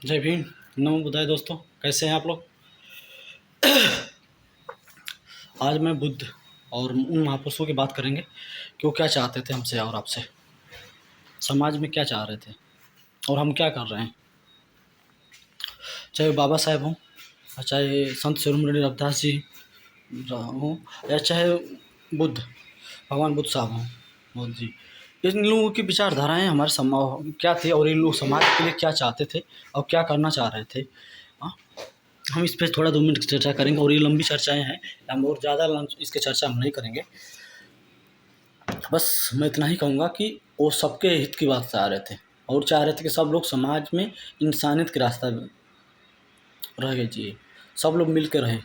जय भीम। नमो बुधाय दोस्तों, कैसे हैं आप लोग। आज मैं बुद्ध और उन महापुरुषों की बात करेंगे कि वो क्या चाहते थे हमसे और आपसे, समाज में क्या चाह रहे थे और हम क्या कर रहे हैं। चाहे बाबा साहेब हों, चाहे संत शिरोमणि रविदास जी हों, या चाहे बुद्ध भगवान बुद्ध साहब हों, बुद्ध जी, इन लोगों की विचारधाराएं हमारे समाज क्या थी और इन लोग समाज के लिए क्या चाहते थे और क्या करना चाह रहे थे। हाँ, हम इस पे थोड़ा 2 मिनट की चर्चा करेंगे और ये लंबी चर्चाएं हैं, हम और ज़्यादा इसके चर्चा हम नहीं करेंगे। बस मैं इतना ही कहूँगा कि वो सबके हित की बात चाह रहे थे और चाह रहे थे कि सब लोग समाज में इंसानियत के रास्ता रह गए जिए, सब लोग मिल के रहें।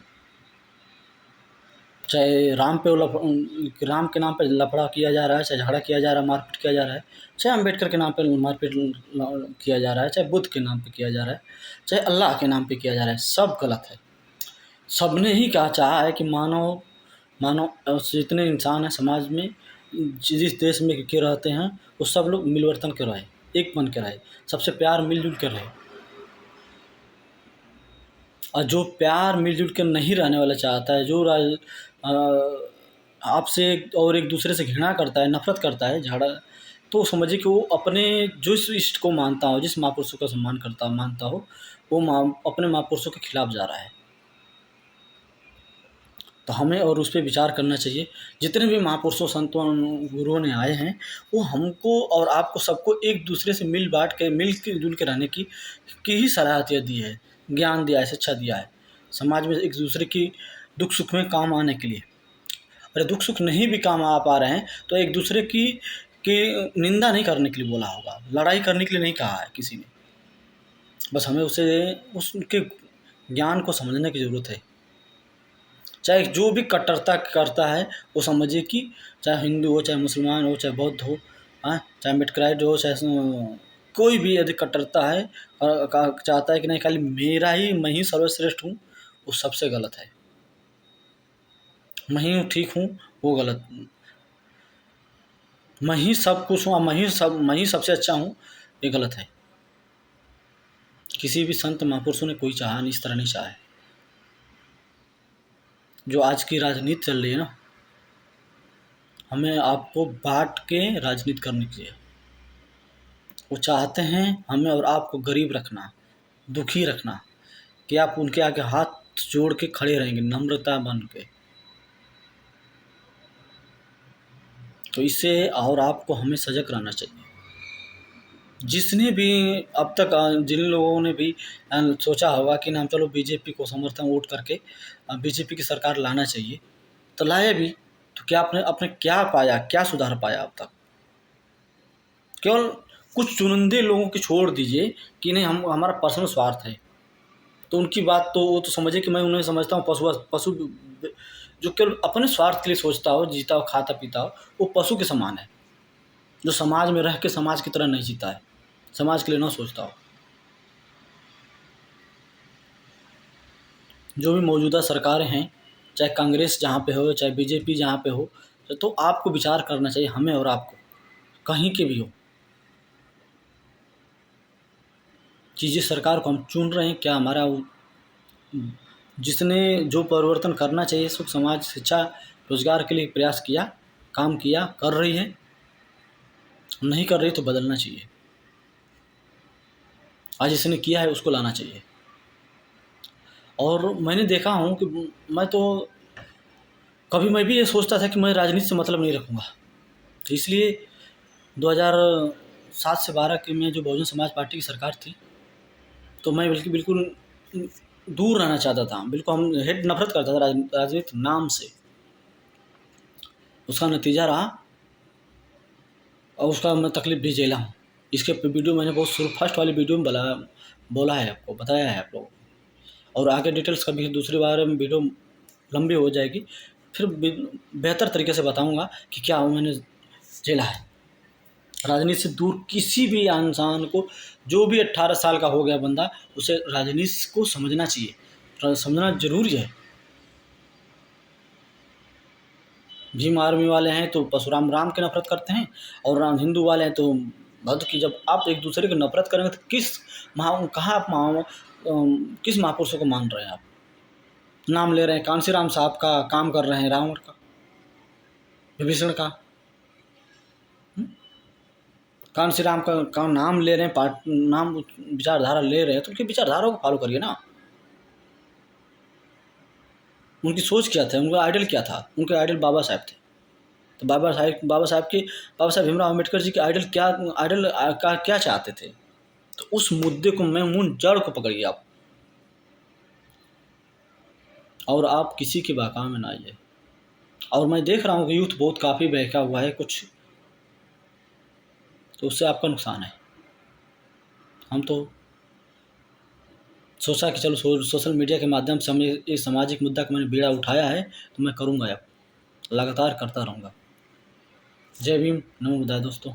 चाहे राम के नाम पे लफड़ा किया जा रहा है, चाहे झगड़ा किया जा रहा है, मारपीट किया जा रहा है, चाहे अम्बेडकर के नाम पे मारपीट किया जा रहा है, चाहे बुद्ध के नाम पे किया जा रहा है, चाहे अल्लाह के नाम पे किया जा रहा है, सब गलत है। सबने ही क्या चाहा है कि मानव मानव जितने इंसान हैं समाज में, जिस देश में के रहते हैं, वो सब लोग मिलवर्तन के रहे, एक बन के रहे, सबसे प्यार मिलजुल के रहे। और जो प्यार मिलजुल के नहीं रहने वाला चाहता है, जो आपसे और एक दूसरे से घृणा करता है, नफरत करता है, झगड़ा, तो समझिए कि वो अपने जिस इष्ट को मानता हो, जिस महापुरुषों का सम्मान करता मानता हो, वो अपने महापुरुषों के खिलाफ जा रहा है। तो हमें और उस पे विचार करना चाहिए। जितने भी महापुरुषों, संतों, गुरुओं ने आए हैं, वो हमको और आपको सबको एक दूसरे से मिल के जुल के रहने की ही सलाह दी है, ज्ञान दिया है, शिक्षा दिया है, समाज में एक दूसरे की दुख सुख में काम आने के लिए। अरे दुख सुख नहीं भी काम आ पा रहे हैं तो एक दूसरे की निंदा नहीं करने के लिए बोला होगा, लड़ाई करने के लिए नहीं कहा है किसी ने। बस हमें उसके ज्ञान को समझने की ज़रूरत है। चाहे जो भी कट्टरता करता है, वो समझिए कि चाहे हिंदू हो, चाहे मुसलमान हो, चाहे बौद्ध हो, चाहे अम्बेडकराइट हो, चाहे कोई भी यदि कट्टरता है और चाहता है कि नहीं खाली मैं ही सर्वश्रेष्ठ हूँ, वो सबसे गलत है। मैं ही ठीक हूँ, वो गलत। मैं ही सब कुछ हूँ, मैं ही सबसे अच्छा हूँ, ये गलत है। किसी भी संत महापुरुषों ने कोई चाहा नहीं, इस तरह नहीं चाहा है। जो आज की राजनीति चल रही है ना, हमें आपको बांट के राजनीति करनी चाहिए। वो चाहते हैं हमें और आपको गरीब रखना, दुखी रखना, कि आप उनके आगे हाथ जोड़ के खड़े रहेंगे नम्रता बन के। तो इससे और आपको हमें सजग रहना चाहिए। जिसने भी अब तक जिन लोगों ने भी सोचा होगा कि ना चलो बीजेपी को समर्थन वोट करके बीजेपी की सरकार लाना चाहिए, तो लाए भी, तो क्या आपने अपने क्या पाया, क्या सुधार पाया अब तक। केवल कुछ चुनिंदे लोगों की छोड़ दीजिए कि नहीं हम हमारा पर्सनल स्वार्थ है, तो उनकी बात तो वो तो समझिए कि मैं उन्हें समझता हूँ पशु। जो केवल अपने स्वार्थ के लिए सोचता हो, जीता हो, खाता पीता हो, वो पशु के समान है, जो समाज में रह के समाज की तरह नहीं जीता है, समाज के लिए ना सोचता हो। जो भी मौजूदा सरकारें हैं, चाहे कांग्रेस जहाँ पे हो, चाहे बीजेपी जहाँ पे हो, तो आपको विचार करना चाहिए, हमें और आपको, कहीं के भी हो, कि जिस सरकार को हम चुन रहे हैं, क्या हमारा जिसने जो परिवर्तन करना चाहिए, सुख, समाज, शिक्षा, रोजगार के लिए प्रयास किया, काम किया, कर रही है, नहीं कर रही तो बदलना चाहिए। आज जिसने किया है उसको लाना चाहिए। और मैंने देखा हूँ कि मैं भी ये सोचता था कि मैं राजनीति से मतलब नहीं रखूँगा, तो इसलिए 2007 से 12 के में जो बहुजन समाज पार्टी की सरकार थी, तो मैं बिल्कुल दूर रहना चाहता था, बिल्कुल हम नफरत करता था राजनीति नाम से। उसका नतीजा रहा और उसका मैं तकलीफ भी झेला हूँ। इसके वीडियो मैंने बहुत फर्स्ट वाली वीडियो में बोला है, आपको बताया है आप लोगों को, और आगे डिटेल्स कभी दूसरी बार में वीडियो लंबी हो जाएगी, फिर बेहतर तरीके से बताऊंगा कि क्या मैंने झेला है। राजनीति से दूर किसी भी इंसान को, जो भी 18 साल का हो गया बंदा, उसे राजनीति को समझना चाहिए, समझना जरूरी है। भीम आर्मी वाले हैं तो परशुराम राम की नफरत करते हैं, और हिंदू वाले हैं तो भक्त की जब आप एक दूसरे की नफरत करेंगे तो कहाँ आप किस महापुरुषों को मान रहे हैं आप? नाम ले रहे हैं कांसी राम साहब का, काम कर रहे हैं रावण का, विभीषण का। कांसी राम का नाम ले रहे हैं, नाम विचारधारा ले रहे हैं तो उनकी विचारधारा को फॉलो करिए ना। उनकी सोच क्या था, उनका आइडल क्या था? उनके आइडल बाबा साहब थे। तो बाबा साहब भीमराव अम्बेडकर जी के आइडल का क्या चाहते थे? तो उस मुद्दे को मूल जड़ को पकड़िए आप, और आप किसी के बहकावे में ना आइए। और मैं देख रहा हूँ कि यूथ बहुत काफ़ी बहका हुआ है कुछ, तो उससे आपका नुकसान है। हम तो सोचा कि चलो सोशल मीडिया के माध्यम से हमें इस सामाजिक मुद्दा का मैंने बीड़ा उठाया है तो मैं करूँगा, अब लगातार करता रहूँगा। जय भीम, नमो बुद्धाय दोस्तों।